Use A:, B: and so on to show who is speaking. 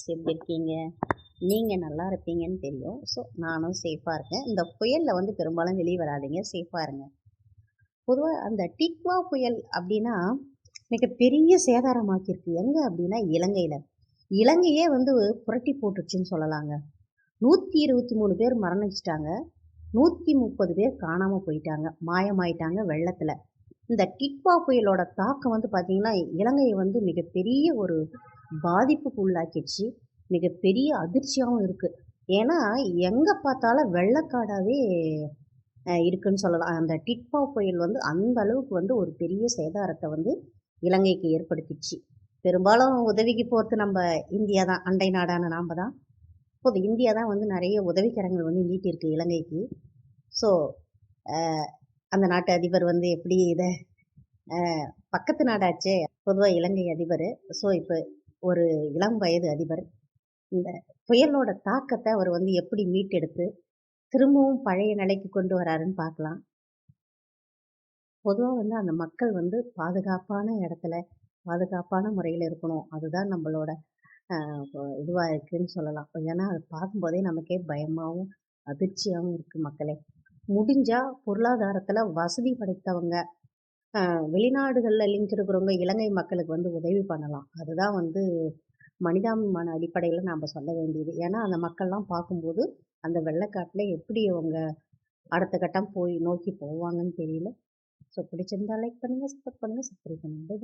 A: எப்படி இருக்கீங்க? நீங்க நல்லா இருப்பீங்கன்னு தெரியும். ஸோ நானும் சேஃபா இருக்கேன். இந்த புயல்ல வந்து பெரும்பாலும் வெளிய வராதீங்க. சேஃபா இருங்க. பொதுவா அந்த டிக்வா புயல் அப்டின்னா, மிகப்பெரிய சேதாரமாக்கியிருக்கு. எங்க அப்டின்னா இலங்கையில. இலங்கையே வந்து புரட்டி போட்டுருச்சுன்னு சொல்லலாங்க. 123 பேர் மரணிச்சுட்டாங்க. 130 பேர் காணாம போயிட்டாங்க. மாயமாயிட்டாங்க வெள்ளத்துல. இந்த டிக்வா புயலோட தாக்கம் வந்து பார்த்தீங்கன்னா, இலங்கைய வந்து மிகப்பெரிய ஒரு பாதிப்புக்கு உள்ளாக்கிடுச்சு. மிகப்பெரிய அதிர்ச்சியாவும் இருக்கு. ஏன்னா, எங்க பார்த்தாலும் வெள்ளக்காடாவே இருக்குன்னு சொல்லலாம். அந்த டிட்வா புயல் வந்து அந்த அளவுக்கு வந்து ஒரு பெரிய சேதாரத்த வந்து இலங்கைக்கு ஏற்படுத்திடுச்சு. பெரும்பாலும் உதவிக்கு போறது நம்ப இந்தியா தான். அண்டை நாடான நாம தான். இப்போது இந்தியா தான் வந்து நெறைய உதவிக்கரங்கள் வந்து நீட்டியிருக்கு இலங்கைக்கு. ஸோ, அ அந்த நாட்டு அதிபர் வந்து எப்படி இத பக்கத்து நாடாச்சே! பொதுவா இலங்கை அதிபரு. ஸோ, இப்ப ஒரு இளம் வயது அதிபர். இந்த புயலோட தாக்கத்த அவர் வந்து எப்படி மீட்டெடுத்து, திரும்பவும் பழைய நிலைக்கு கொண்டு வராருன்னு பார்க்கலாம். பொதுவா வந்து அந்த மக்கள் வந்து பாதுகாப்பான இடத்துல, பாதுகாப்பான முறையில இருக்கணும். அதுதான் நம்மளோட அ இதுவா இருக்குன்னு சொல்லலாம். ஏன்னா, அத பார்க்கும்போதே நமக்கே பயமாவும், அதிர்ச்சியாவும் இருக்கு மக்களே. முடிஞ்சா பொருளாதாரத்துல வசதி படைத்தவங்க, வெளிநாடுகள்ல லிங்க் இருக்கிறவங்க இலங்கை மக்களுக்கு வந்து உதவி பண்ணலாம். அதுதான் வந்து மனிதாபிமான அடிப்படையில நாம சொல்ல வேண்டியது. ஏன்னா, அந்த மக்கள்லாம் பார்க்கும்போது, அந்த வெள்ளக்காட்டுல எப்படி அவங்க அடுத்த கட்டம் போய் நோக்கி போவாங்கன்னு தெரியல. ஸோ பிடிச்சிருந்தா லைக் பண்ணுங்க, சப்போர்ட் பண்ணுங்க, சப்ஸ்கிரைப் பண்ணுங்க.